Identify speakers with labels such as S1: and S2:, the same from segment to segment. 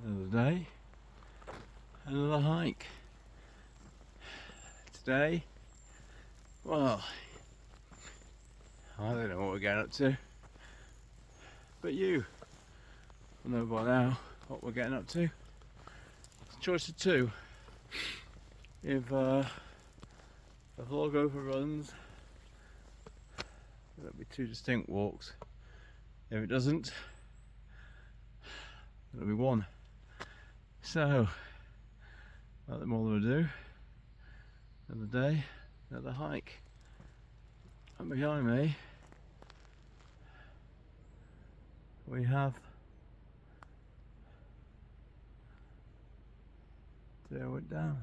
S1: Another day, another hike. Today, well, I don't know what we're getting up to, but you will know by now what we're getting up to. It's a choice of two. If the vlog overruns, there'll be two distinct walks. If it doesn't, there'll be one. So, without more ado, another day, another hike. And behind me, we have Derwent down.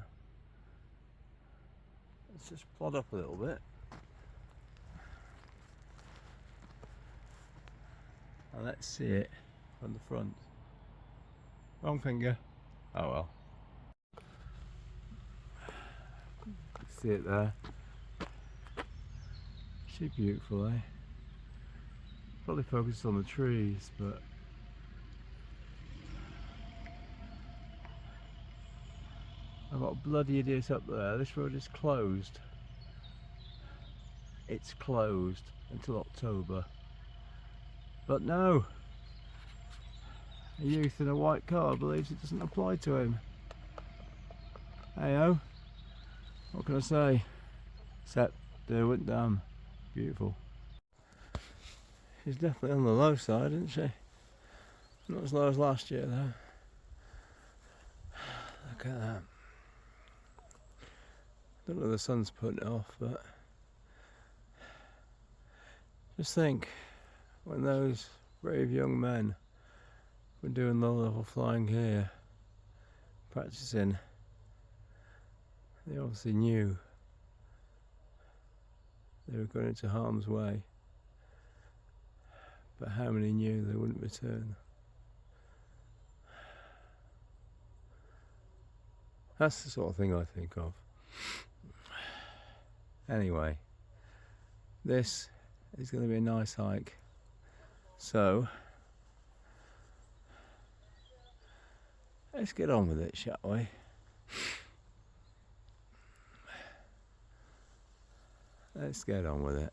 S1: Let's just plod up a little bit. And let's see it from the front. Wrong finger. Oh well. See it there. She's beautiful, eh? Probably focused on the trees, but I've got a bloody idiot up there. This road is closed. It's closed until October. But no! A youth in a white car believes it doesn't apply to him. Hey-oh, what can I say? Except Derwent Dam. Beautiful. She's definitely on the low side, isn't she? Not as low as last year though. Look at that. Don't know if the sun's putting it off, but just think when those brave young men were doing low level flying here, practicing, they obviously knew they were going into harm's way, but how many knew they wouldn't return? That's the sort of thing I think of. Anyway, this is going to be a nice hike, so let's get on with it, shall we? Let's get on with it.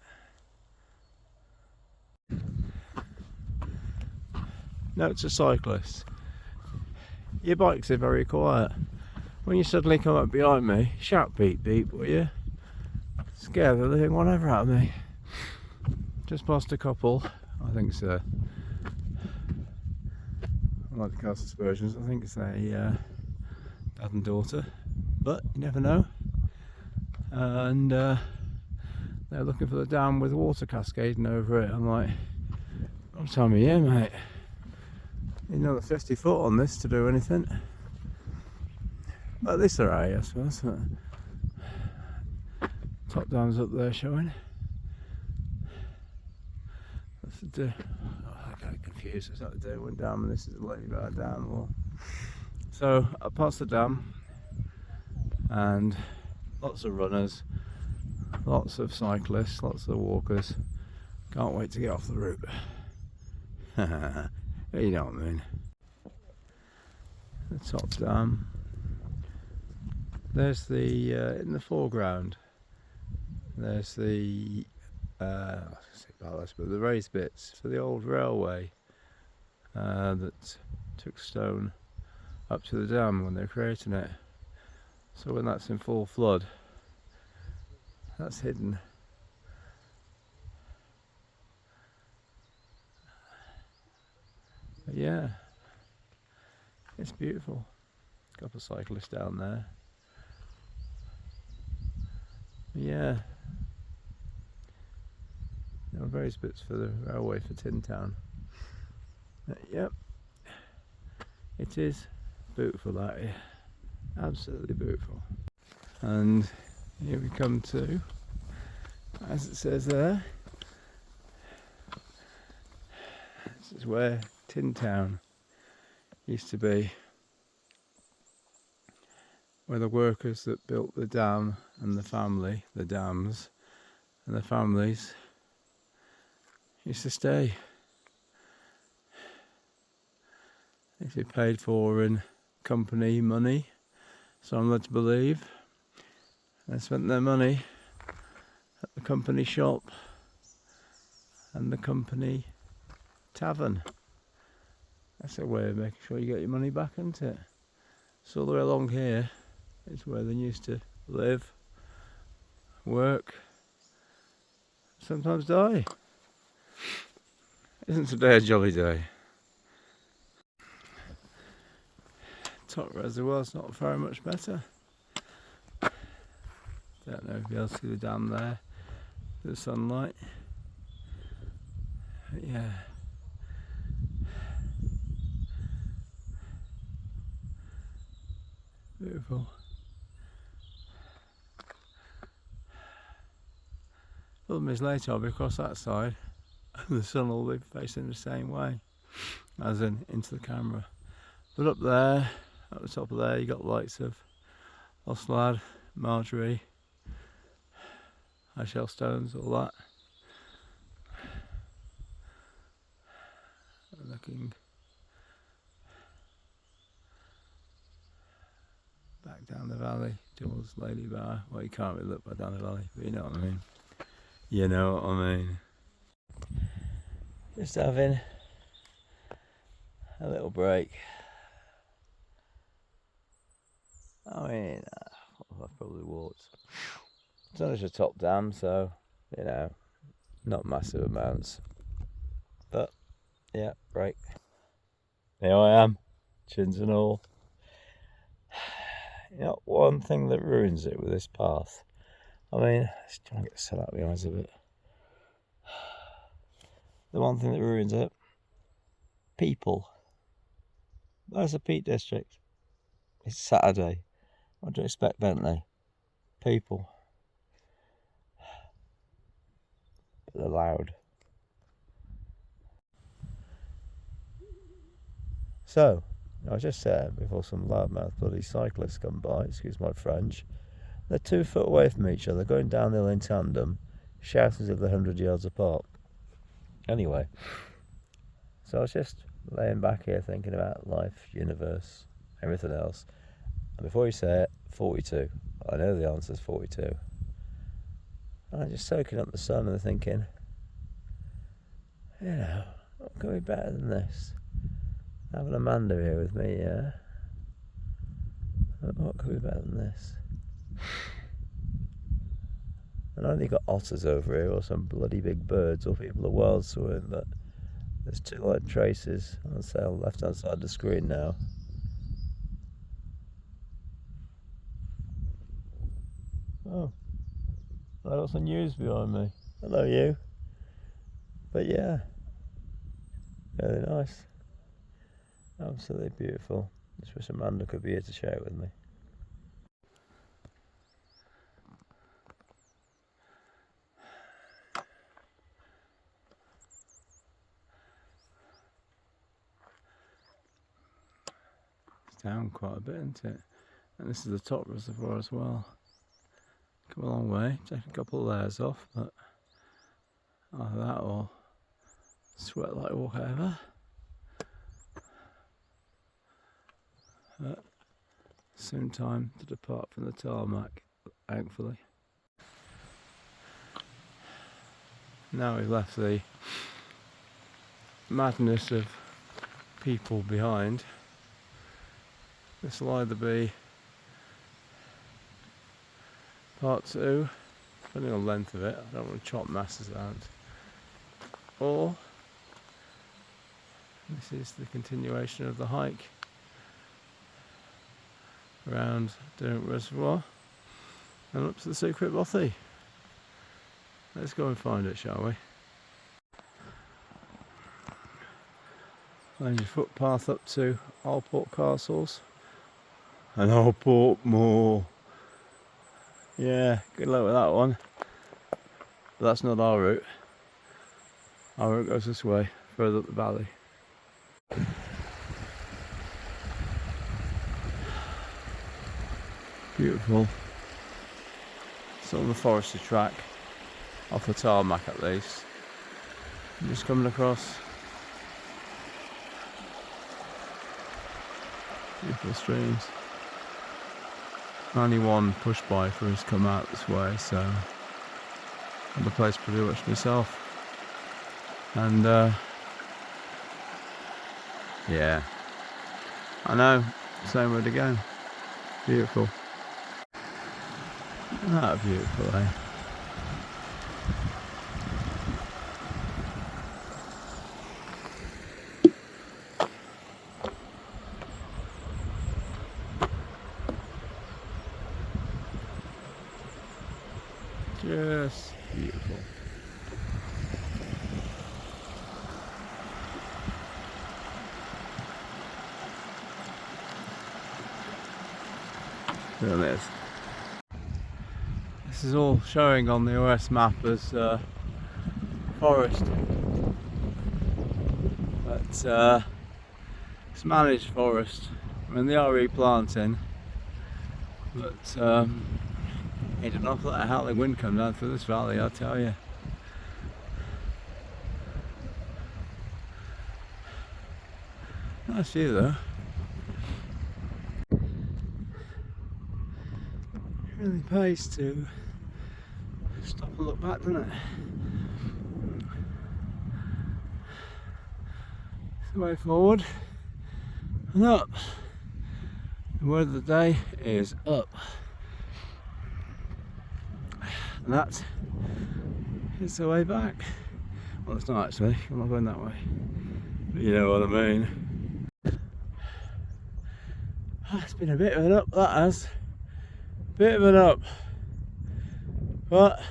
S1: Note to cyclists: your bikes are very quiet. When you suddenly come up behind me, shout beep beep, will you? Scare the living whatever out of me. Just past a couple, I think it's I like to cast aspersions, I think it's a dad and daughter, but you never know. And they're looking for the dam with water cascading over it. I'm like, what time of year, mate? You know, the 50 foot on this to do anything. But this alright, I suppose. Top dam's up there showing. I got confused. It's not the Derwent Dam and this is the Resevoir Dam. Well, so up past the dam, and lots of runners, lots of cyclists, lots of walkers. Can't wait to get off the route. You know what I mean. The top dam. There's the in the foreground. There's the ballast, but the raised bits for the old railway that took stone up to the dam when they were creating it. So when that's in full flood, that's hidden. But yeah, it's beautiful. A couple of cyclists down there. Yeah, there are various bits for the railway for Tin Town. Yep, it is beautiful out here, absolutely beautiful. And here we come to, as it says there, this is where Tin Town used to be, where the workers that built the dam and the family, the dams and the families used to stay. It's been paid for in company money, so I'm led to believe. They spent their money at the company shop and the company tavern. That's a way of making sure you get your money back, isn't it? So all the way along here is where they used to live, work, sometimes die. Isn't today a jolly day? Top reservoir's not very much better. Don't know if you'll see the dam there, the sunlight. But yeah. Beautiful. Problem is later I'll be across that side and the sun will be facing the same way, as in into the camera. But up there, at the top of there, you got the likes of Oslad, Marjorie, High Shell Stones, all that. And looking back down the valley towards Lady Bar. Well, you can't really look back down the valley, but you know what I mean. You know what I mean. Just having a little break. I mean, I've probably walked. It's only just a top dam, so, you know, not massive amounts. But, yeah, break. Here I am, chins and all. You know, one thing that ruins it with this path, I mean, let's try and get the sun out of my eyes a bit. The one thing that ruins it, people. There's the Peak District. It's Saturday. What do you expect, Bentley? People. But they're loud. So, I just said before some loudmouth bloody cyclists come by, excuse my French, they're 2 foot away from each other, going downhill in tandem, shouting as if they're 100 yards apart. Anyway, so I was just laying back here thinking about life, universe, everything else. And before you say it, 42. I know the answer's 42. And I'm just soaking up the sun and thinking, you know, what could be better than this? Having Amanda here with me, yeah? What could be better than this? And I only got otters over here, or some bloody big birds, or people are wild swimming, but there's 2 light traces on the left hand side of the screen now. Oh, I got some news behind me. Hello, you. But yeah, really nice. Absolutely beautiful. Just wish Amanda could be here to share it with me. It's down quite a bit, isn't it? And this is the top reservoir as well. Come a long way, take a couple of layers off, but either that or sweat like whatever. But soon time to depart from the tarmac, thankfully. Now we've left the madness of people behind. This will either be part 2, depending on the length of it. I don't want to chop masses out. Or this is the continuation of the hike around Derwent Reservoir and up to the secret Bothy. Let's go and find it, shall we? Find your footpath up to Allport Castles and Allport Moor. Yeah, good luck with that one. But that's not our route. Our route goes this way, further up the valley. Beautiful. It's on the forestry track, off the tarmac at least. I'm just coming across Beautiful streams. Only one push biker has come out this way, so I had the place pretty much myself. And yeah, I know, same word again. Beautiful. Ah, beautiful, eh? Just beautiful. There it is. This is all showing on the OS map as forest, but it's managed forest. I mean, they are replanting, but it did not let a howling wind come down through this valley, I'll tell you. Nice view though. It really pays to stop and look back, doesn't it? The way forward and up. The word of the day is up. And that is the way back. Well, it's not actually, I'm not going that way. But you know what I mean. It's been a bit of an up, that has. Bit of an up. But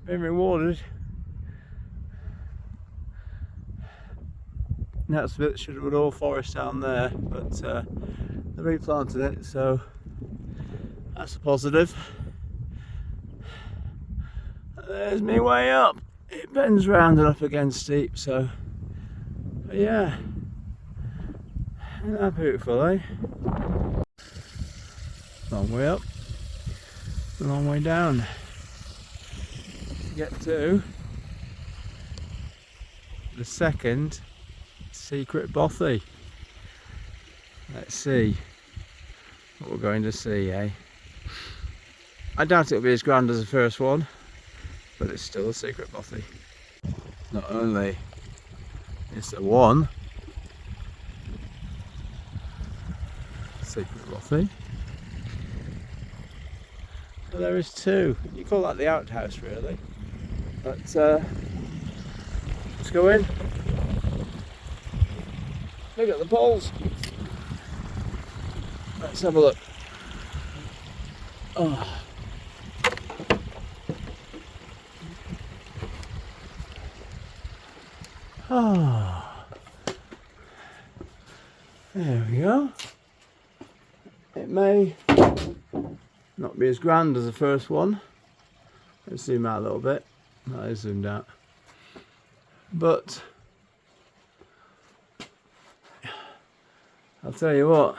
S1: been rewarded. And that's the bit that should have been all forest down there, but they replanted it, so that's a positive. There's me way up. It bends round and up again steep, so but yeah. Isn't that beautiful, eh? Long way up, a long way down. To get to the second secret Bothy. Let's see what we're going to see, eh? I doubt it'll be as grand as the first one, but it's still a secret Bothy. Not only is there one secret Bothy, but there is two. You call that the outhouse, really. But let's go in. Look at the poles. Let's have a look. Oh. Oh. There we go. It may not be as grand as the first one. Let's zoom out a little bit. That is zoomed out. But I'll tell you what,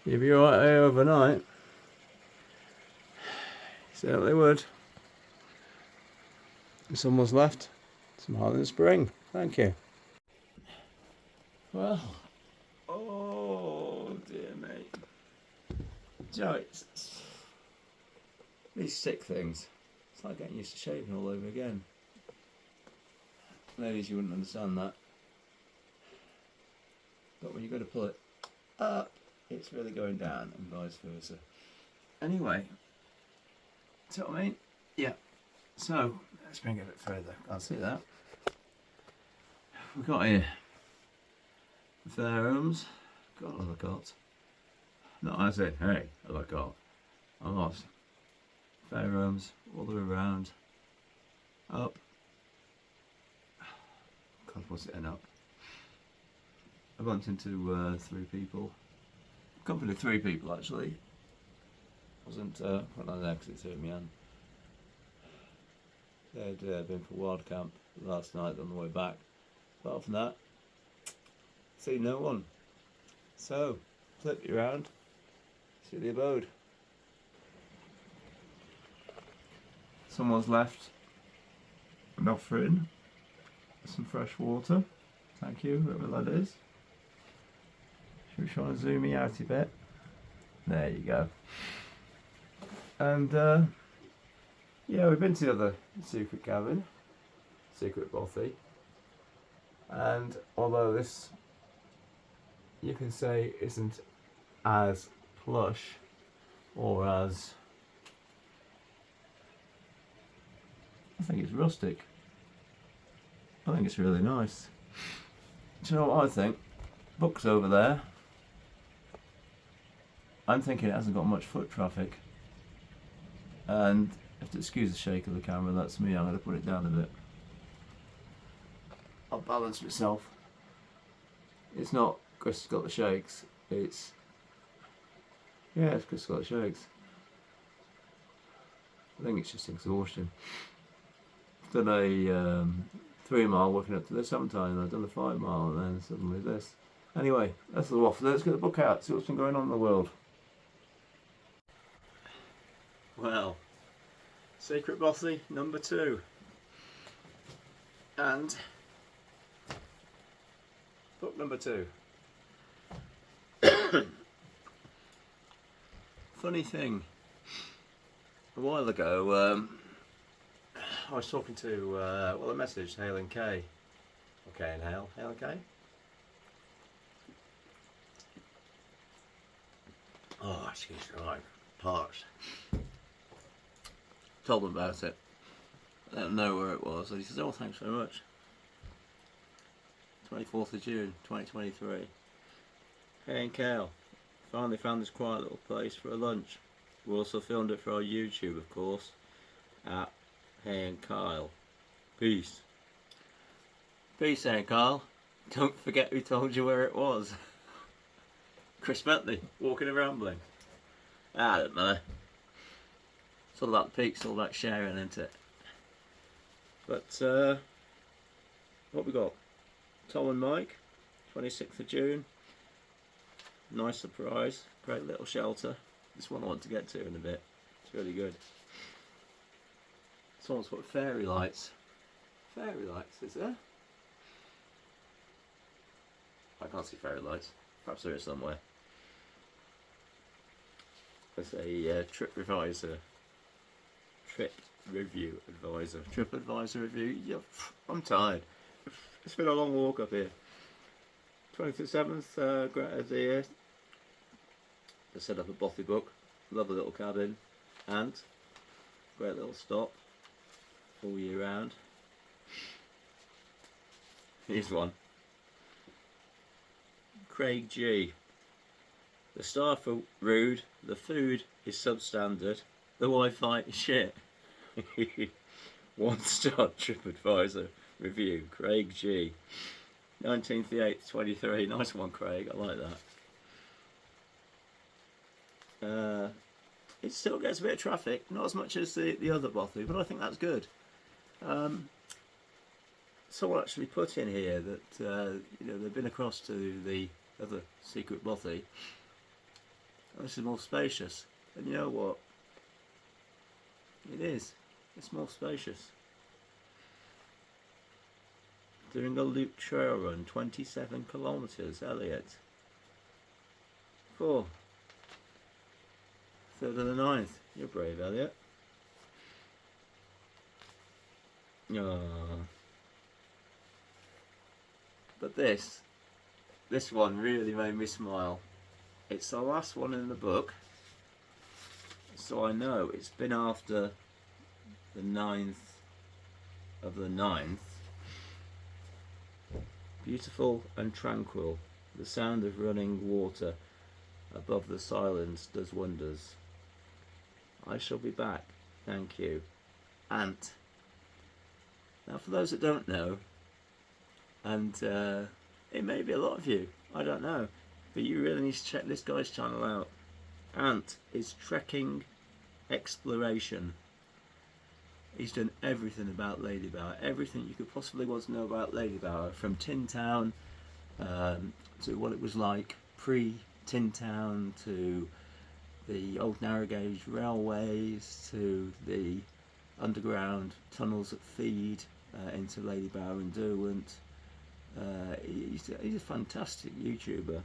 S1: you'd be alright here overnight. Certainly would. Someone's left some Highland Spring. Thank you. Well, oh dear me. Joe, it's these sick things. It's like getting used to shaving all over again. Ladies, you wouldn't understand that. But when you're going to pull it up, it's really going down and vice versa. Anyway, see what I mean? Yeah. So, let's bring it a bit further. Can't see that. We've got here Fairholmes. God, I got. No, I said, hey, I got. I lost. Fairholmes, all the way around. Up. God, what's it end up? I bumped into 3 people. Company of 3 people actually. Wasn't went on there because it threw me on. They'd been for wild camp last night on the way back. Apart from that, see no one. So flip you around, see the abode. Someone's left an offering some fresh water. Thank you, whoever that is. Should we try and zoom me out a bit? There you go. And yeah, we've been to the other secret cabin, secret Bothy, and although this, you can say, isn't as plush or as, I think it's rustic. I think it's really nice. Do you know what I think? Books over there. I'm thinking it hasn't got much foot traffic. And if to excuse the shake of the camera, that's me. I'm going to put it down a bit. I'll balance myself. It's not Chris has got the shakes. It's Chris has got the shakes. I think it's just exhaustion. I've done a 3 mile working up to this sometime. I've done a 5 mile and then suddenly this. Anyway, that's the waffle. Let's get the book out, see what's been going on in the world. Well, Secret Bothy number 2. And book number 2. Funny thing, a while ago, I was talking to, I messaged Hale and Kay. Okay, and Hale and Kay? Oh, excuse me, I'm parched. Told them about it. I don't know where it was, and he says, oh, thanks very much. 24th of June, 2023. Hey and Kale, finally found this quiet little place for a lunch. We also filmed it for our YouTube, of course, at Hey and Kyle. Peace. Peace, Hey and Kyle. Don't forget who told you where it was. Chris Bentley, walking and rambling. I don't know. It's all about the peaks, all about sharing, isn't it? But, what we got? Tom and Mike, 26th of June. Nice surprise. Great little shelter. This one I want to get to in a bit. It's really good. Someone's put fairy lights. Fairy lights, is there? I can't see fairy lights. Perhaps there is somewhere. There's a trip advisor. Trip review advisor. Trip advisor review. Yeah, I'm tired. It's been a long walk up here. 27th, great idea. To set up a Bothy book. Lovely little cabin. And great little stop. All year round. Here's one. Craig G. The staff are rude, the food is substandard, the Wi-Fi is shit. 1-star TripAdvisor review, Craig G. 19th the 8th, 23. Nice one, Craig, I like that. It still gets a bit of traffic, not as much as the other Bothy, but I think that's good. Someone actually put in here that they've been across to the other secret Bothy. This is more spacious, and you know what? It is. It's more spacious. Doing a loop trail run, 27 kilometres, Elliot. 4. 3rd of the 9th. You're brave, Elliot. But this one really made me smile. It's the last one in the book, so I know it's been after the 9th of the 9th. Beautiful and tranquil, the sound of running water above the silence does wonders. I shall be back, thank you. Ant. Now for those that don't know, and it may be a lot of you, I don't know, but you really need to check this guy's channel out. Ant is trekking exploration. He's done everything about Lady Bower, everything you could possibly want to know about Lady Bower, from Tin Town to what it was like pre-Tin Town, to the old narrow gauge railways, to the underground tunnels that feed into Ladybower and Derwent. He's a fantastic YouTuber,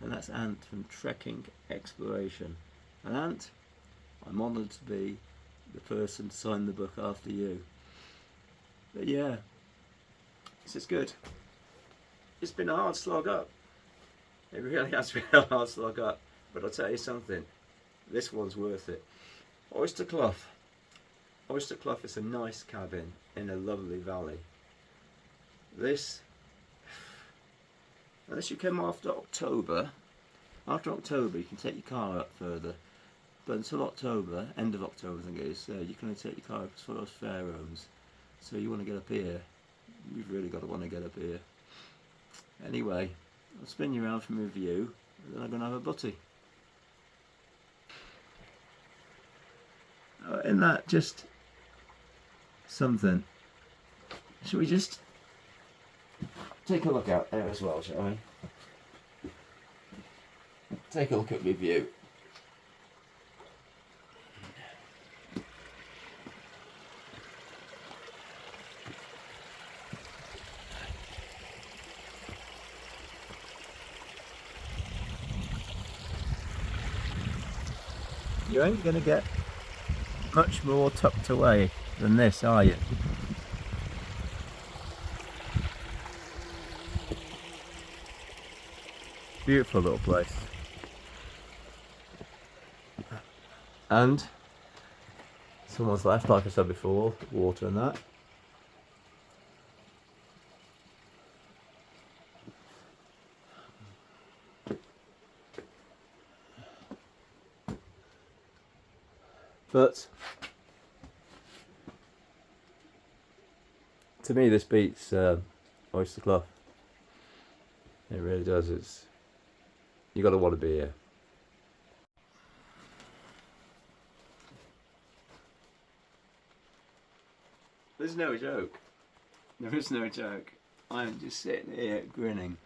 S1: and that's Ant from Trekking Exploration. And Ant, I'm honoured to be the person to sign the book after you. But yeah, this is good. It's been a hard slog up. It really has been a hard slog up. But I'll tell you something, this one's worth it. Oyster Clough. Oyster Clough is a nice cabin in a lovely valley. This, unless you come after October you can take your car up further. But until October, end of October I think it is, you can only take your car up as far as Fairholmes. So you want to get up here, you've really got to want to get up here. Anyway, I'll spin you around from review, and then I'm going to have a butty. Isn't that just something? Shall we just take a look out there as well, shall we? Take a look at my view. You ain't going to get much more tucked away than this, are you? Beautiful little place. And someone's left, like I said before, water and that. But to me, this beats Oyster Clough. It really does. You got to want to be here. There's no joke. There is no joke. I'm just sitting here grinning,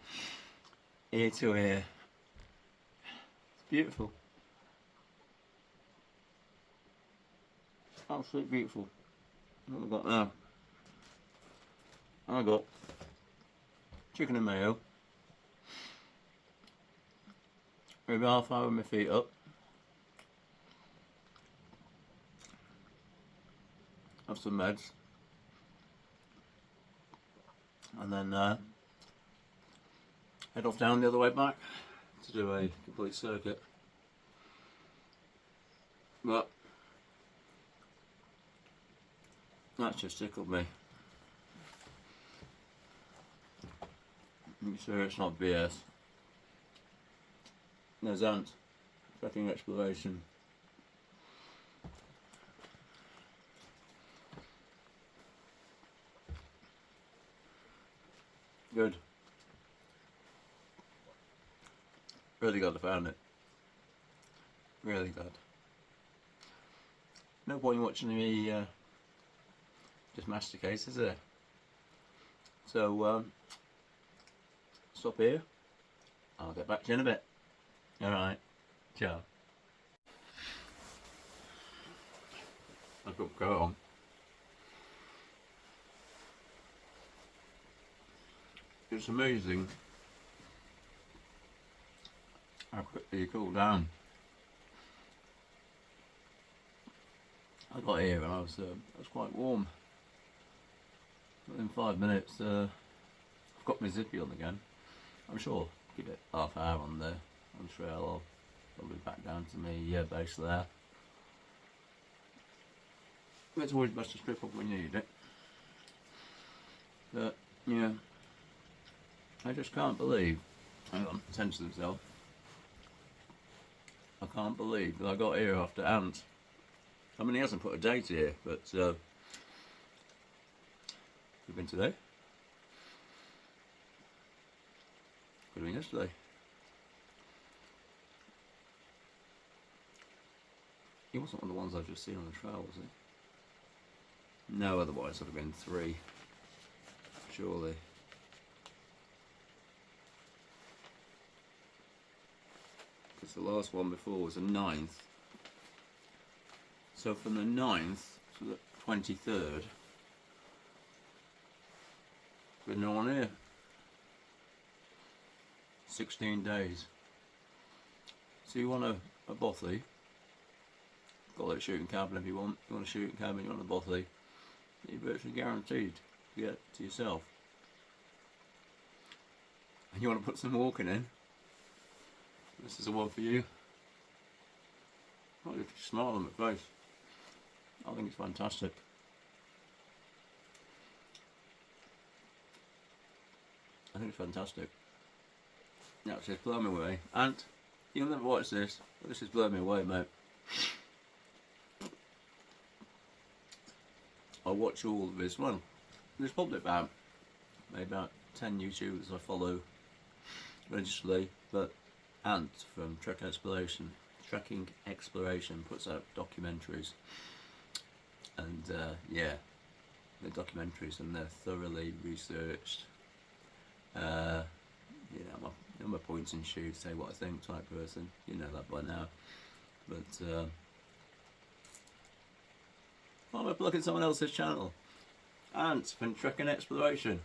S1: ear to ear. It's beautiful. Absolutely beautiful. What have I got now? I got chicken and mayo. Maybe half hour with my feet up. Have some meds. And then head off down the other way back to do a complete circuit. But that's just tickled me. I'm sure it's not BS. There's Ant, Trekking Exploration. Good. Really glad I found it. Really glad. No point in watching me just masticate, is there? So, stop here. I'll get back to you in a bit. Alright, ciao. I could go on. It's amazing how quickly you cool down. I got here and I was quite warm. Within 5 minutes, I've got my zippy on again. I'm sure give it half hour on there. I'm sure I'll be back down to my base there. It's always best to strip up when you need it. But yeah, I just can't believe. Hang on, censor himself. I can't believe that I got here after Ant. I mean, he hasn't put a date here, but you've been today. Could have been yesterday. He wasn't one of the ones I've just seen on the trail, was he? No, otherwise I'd have been 3. Surely. Because the last one before was the 9th. So from the 9th to the 23rd, Been on here 16 days. So you want a Bothy, call it a shooting cabin if you want. You want a shooting cabin, you want a Bothy, you're virtually guaranteed to get to yourself. And you want to put some walking in, this is the one for you. Oh, you can smile on my face. I think it's fantastic. I think it's fantastic. Now it says blow me away. And you'll never watch this, but this is blow me away, mate. I watch all of this. Well, there's probably about maybe about 10 YouTubers I follow religiously, but Ant from Trekking Exploration puts out documentaries, and yeah, they're documentaries and they're thoroughly researched. You know, I'm a point and shoot, say what I think type person. You know that by now. But I'm a plug in someone else's channel. Ant from Trekking Exploration.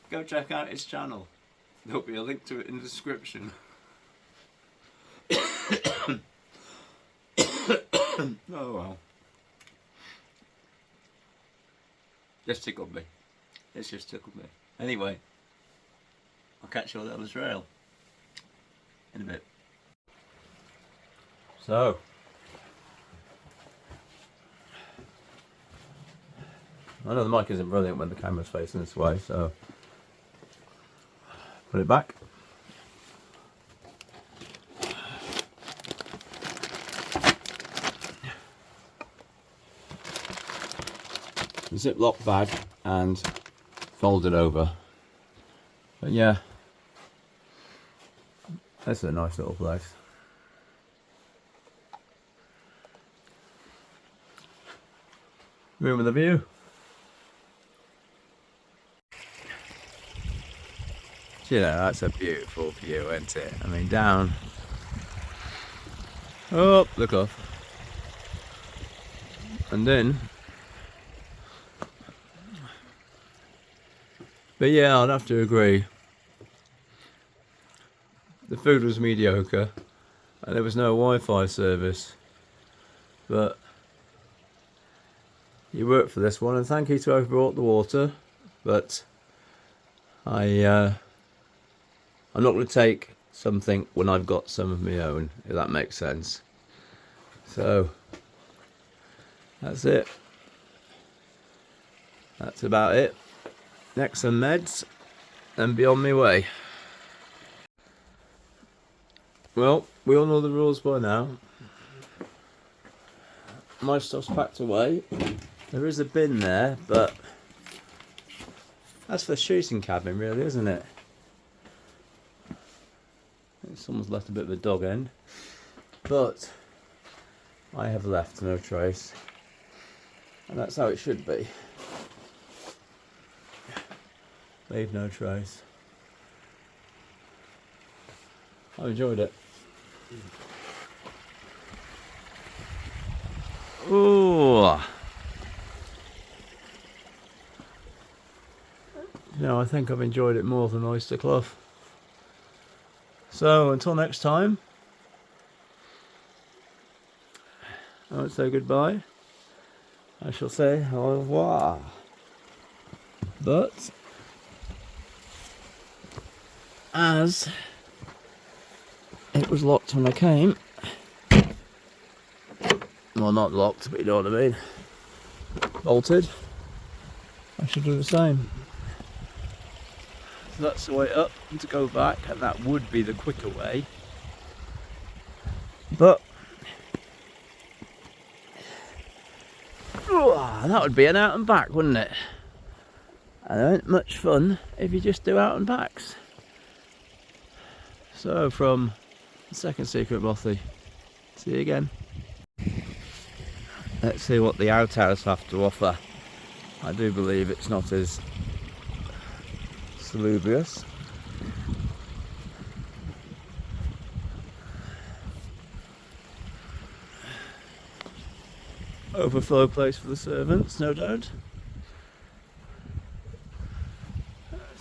S1: Go check out his channel. There'll be a link to it in the description. Oh well. Just tickled me. It's just tickled me. Anyway, I'll catch you all on the trail in a bit. So, I know the mic isn't brilliant when the camera's facing this way, so put it back. Ziploc bag and fold it over. But yeah, this is a nice little place. Room with a view. You know, that's a beautiful view, isn't it? I mean, down. Oh, look off. And then. But yeah, I'd have to agree. The food was mediocre, and there was no Wi-Fi service. But you worked for this one, and thank you to whoever brought the water. But I'm not going to take something when I've got some of my own, if that makes sense. So that's it. That's about it. Next some meds and be on my way. Well, we all know the rules by now. My stuff's packed away. There is a bin there, but that's for the shooting cabin really, isn't it? Someone's left a bit of a dog end, but I have left no trace, and that's how it should be. Leave no trace. I enjoyed it. Ooh. You know, I think I've enjoyed it more than Oyster Clough. So until next time, I won't say goodbye. I shall say au revoir. But as it was locked when I came, well, not locked, but you know what I mean, bolted, I should do the same. So that's the way up and to go back, and that would be the quicker way, but that would be an out and back, wouldn't it? And it ain't much fun if you just do out and backs. So from the second secret Bothy, see you again. Let's see what the outhouse have to offer. I do believe it's not as salubrious. Overflow place for the servants, no doubt.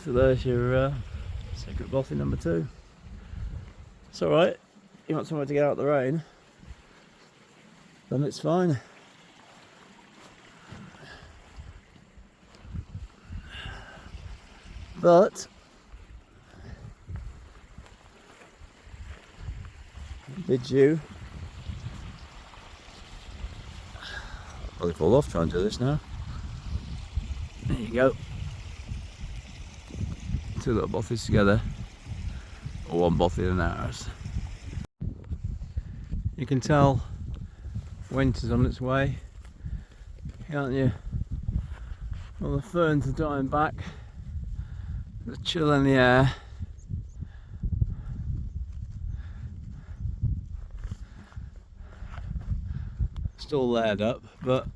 S1: So there's your secret Bothy number 2. It's alright, you want somewhere to get out of the rain, then it's fine. But did you probably fall off trying to do this now? There you go. 2 little Bothys together, or 1 Bothy and ours. You can tell winter's on its way, can't you? Well, the ferns are dying back, the chill in the air. Still layered up, but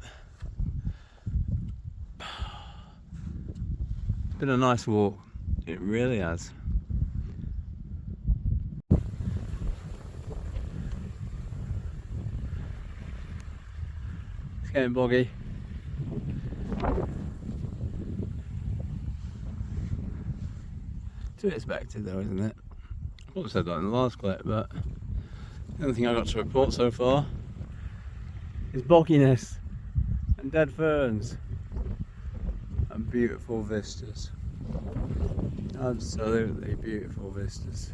S1: it's been a nice walk. It really has. It's getting boggy. To be expected though, isn't it? I probably said that in the last clip, but the only thing I got to report so far is bogginess and dead ferns and beautiful vistas. Absolutely beautiful vistas.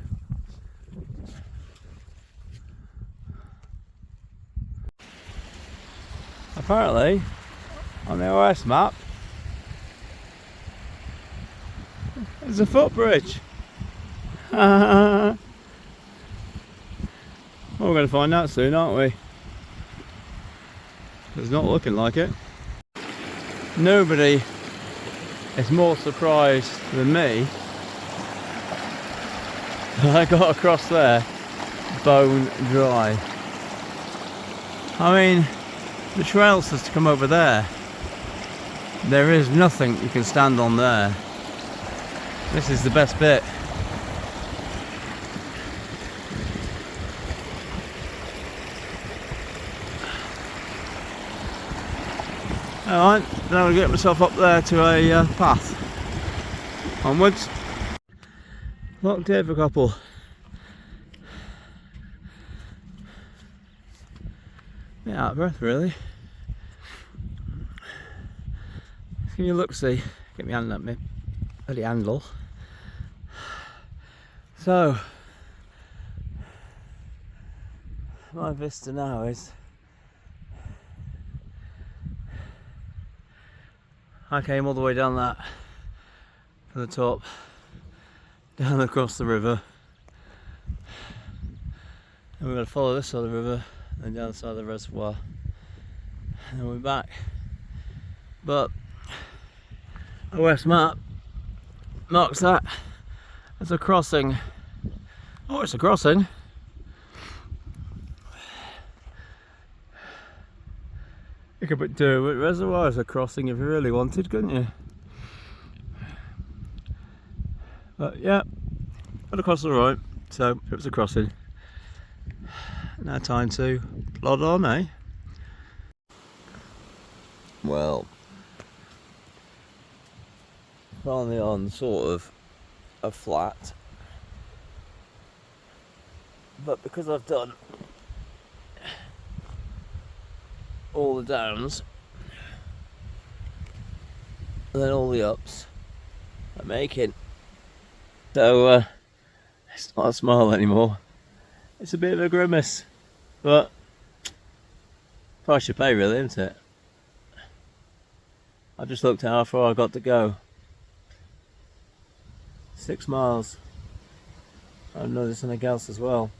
S1: Apparently, on the OS map, there's a footbridge. Well, we're going to find out soon, aren't we? It's not looking like it. Nobody is more surprised than me that I got across there bone dry. I mean, the trail says to come over there. There is nothing you can stand on there. This is the best bit. Alright, now I'll get myself up there to a path. Onwards. Locked here for a couple. Bit out of breath really. Let's give you a look see. Get my hand up me bloody handle. So my vista now is I came all the way down that from the top, down across the river, and we're going to follow this side of the river and down the side of the reservoir, and then we're back. But the West map marks that as a crossing. Oh, it's a crossing. You could put Derwent Reservoir as a crossing if you really wanted, couldn't you? But yeah, got across the right, so it was a crossing. Now time to plod on, eh? Well, finally on sort of a flat, but because I've done all the downs and then all the ups I'm making, so it's not a smile anymore, it's a bit of a grimace, but price you pay really, isn't it? I just looked at how far I got to go. 6 miles. I've noticed something else as well.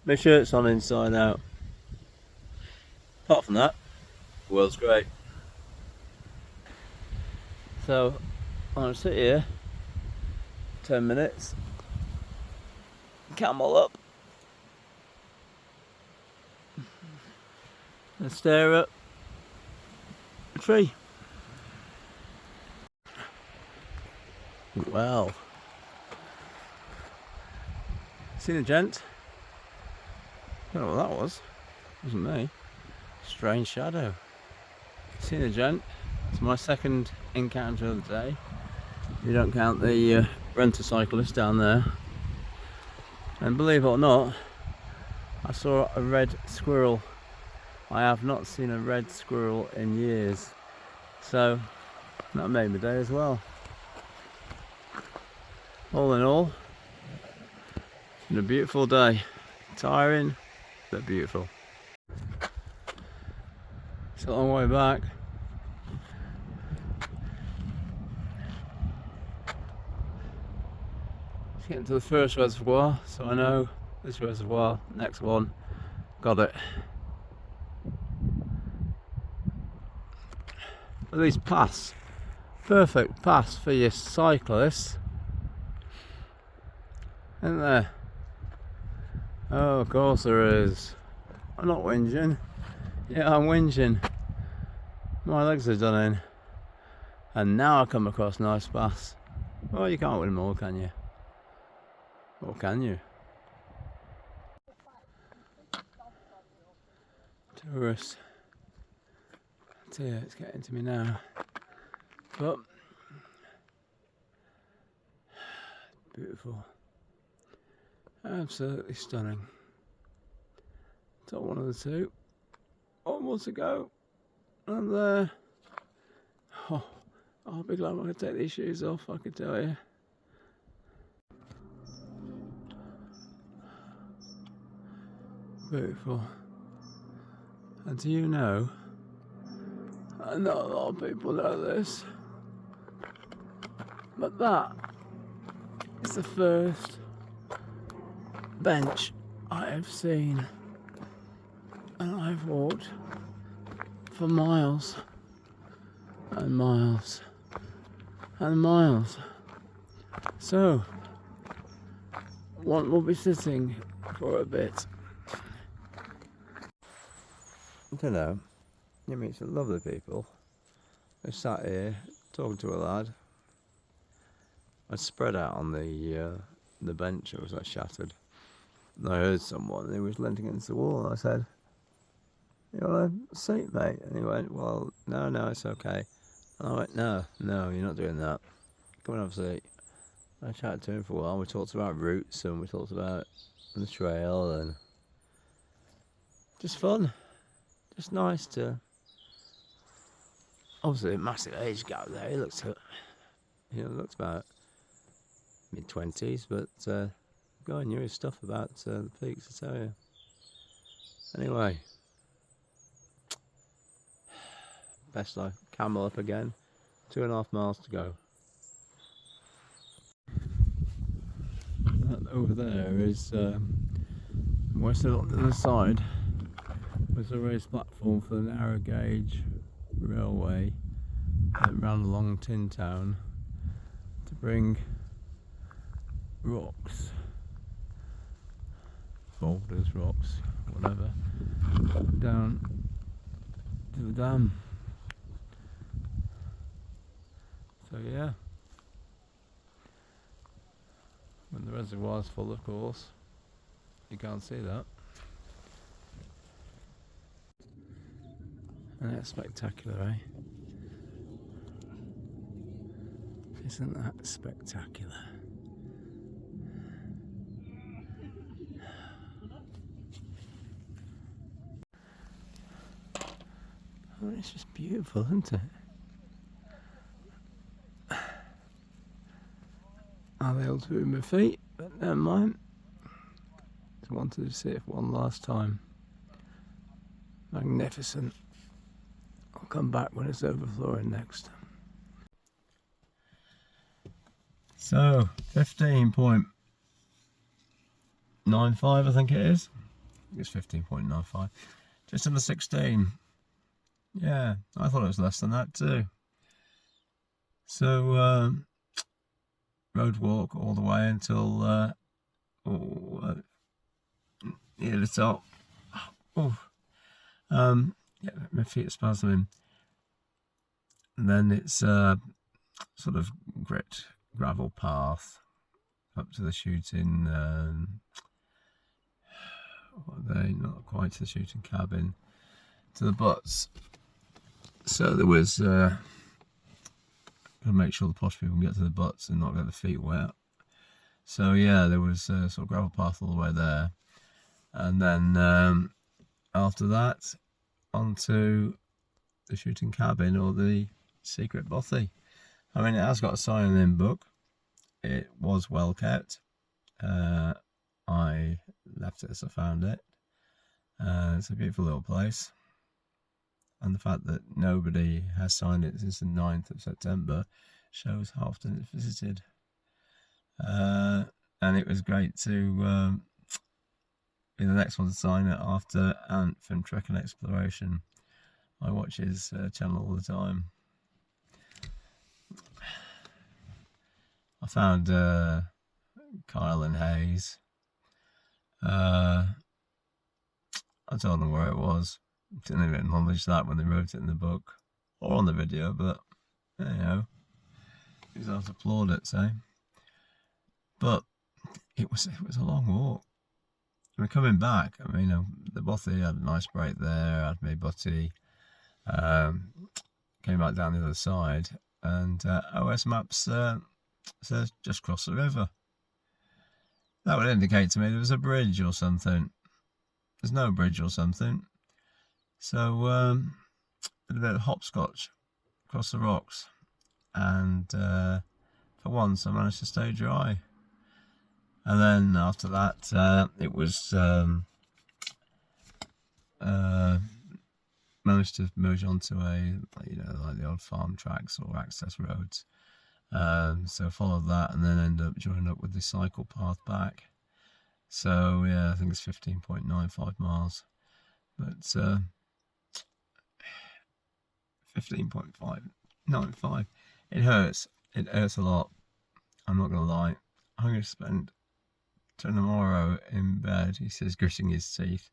S1: My shirt's on inside out. Apart from that, the world's great. So I'm gonna sit here 10 minutes, camel up, and stare at a tree. Well, seen a gent. Don't know what that was. Wasn't me. Strange shadow. Seen a gent. It's my second encounter of the day. You don't count the renter cyclist down there. And believe it or not, I saw a red squirrel. I have not seen a red squirrel in years. So that made my day as well. All in all, it's been a beautiful day. Tiring, but beautiful. It's a long way back. Just getting to the first reservoir, so I know this reservoir, next one, got it. At least pass. Perfect pass for your cyclists. Isn't there? Oh, of course there is. I'm not whinging. Yeah, I'm whinging. My legs are done in. And now I come across nice pass. Well, you can't win them all, can you? Or can you? Tourists. I tell you, it's getting to me now. But beautiful. Absolutely stunning. Top one of the two. Almost to go. And there. Oh, I'll be glad I can take these shoes off, I can tell you. Beautiful. And do you know, I know a lot of people know this, but that is the first bench I have seen, and I've walked for miles and miles and miles. So one will be sitting for a bit. I don't know, you meet some lovely people. I sat here talking to a lad. I spread out on the bench. It was like shattered. And I heard someone, and he was leaning against the wall, and I said, "You want a seat, mate?" And he went, "Well, no, it's okay." And I went, No, you're not doing that. Come and have a seat." I chatted to him for a while. We talked about routes, and we talked about the trail, and just fun. Just nice to. Obviously, a massive age gap there. He looks about mid-20s, but guy knew his stuff about the peaks, I tell you. Anyway, best life. Camel up again. 2.5 miles to go. That over there is west on the other side was a raised platform for the narrow gauge railway that ran along Tin Town to bring rocks, boulders, rocks, whatever, down to the dam. So yeah, when the reservoir's full, of course, you can't see that. And that's spectacular, eh? Isn't that spectacular? Oh, it's just beautiful, isn't it? I'll be able to move my feet, but never mind. Just wanted to see it one last time. Magnificent. I'll come back when it's overflowing next. So, 15.95 I think it is. I think it's 15.95. Just under 16. Yeah, I thought it was less than that too. So, road walk all the way until near the top. Yeah, my feet are spasming. And then it's sort of grit gravel path up to the shooting. What are they? Not quite to the shooting cabin. To the butts. So there was, gotta make sure the posh people can get to the butts and not get their feet wet. So yeah, there was a sort of gravel path all the way there. And then after that, onto the shooting cabin or the secret Bothy. I mean, it has got a sign-in book. It was well kept. I left it as I found it. It's a beautiful little place. And the fact that nobody has signed it since the 9th of September shows how often it's visited. And it was great to be the next one to sign it after Ant from Trek and Exploration. I watch his channel all the time. I found Kyle and Hayes. I told them where it was. Didn't even acknowledge that when they wrote it in the book or on the video, but you know, you have to applaud it, say. But it was a long walk. I mean, coming back, I mean, the Bothy had a nice break there. I'd made Bothy, came back down the other side, and OS Maps says just cross the river. That would indicate to me there was a bridge or something. There's no bridge or something. So did a bit of hopscotch across the rocks, and for once I managed to stay dry. And then after that, it was managed to merge onto a, like the old farm tracks or access roads. So followed that and then end up joining up with the cycle path back. So yeah, I think it's 15.95 miles, but 15.595. It hurts a lot, I'm not gonna lie. I'm gonna spend tomorrow in bed, he says, gritting his teeth.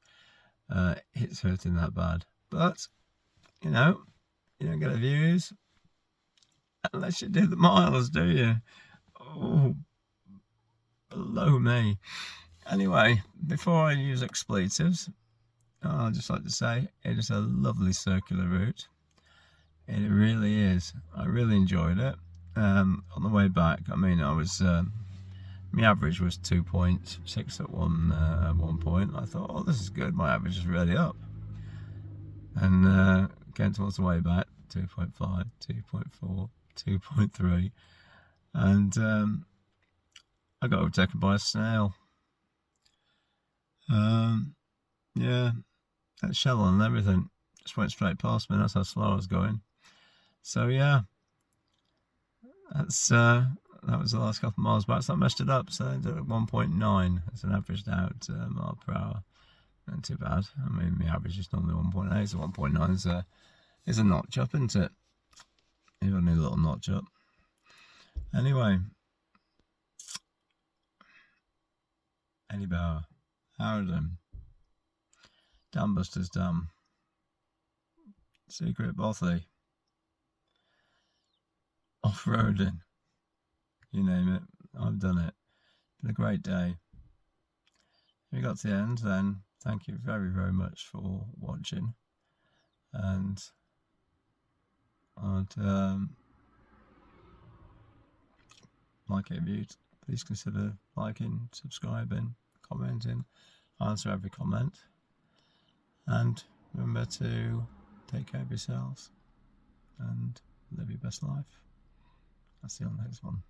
S1: It's hurting that bad, but you don't get the views unless you do the miles, do you? Oh, below me. Anyway, before I use expletives, I'd just like to say it is a lovely circular route. It really is. I really enjoyed it. On the way back, I mean, I was my average was 2.6 at one point. I thought, oh, this is good. My average is really up. And getting towards the way back, 2.5, 2.4, 2.3, and I got overtaken by a snail. Yeah, that shell on and everything just went straight past me. That's how slow I was going. So yeah, that was the last couple of miles back. So I messed it up. So I ended at 1.9 as an averaged out mile per hour. Not too bad. I mean, my average is normally 1.8, so 1.9 is a notch up, isn't it? You only a little notch up. Anyway, Eddie Bauer, Howden, Dambuster's Dam, Secret Bothy, off-roading, you name it, I've done it. Been a great day. If you got to the end, then thank you very, very much for watching. And I'd like it if you'd please consider liking, subscribing, commenting. I answer every comment. And remember to take care of yourselves and live your best life. I'll see you on the next one.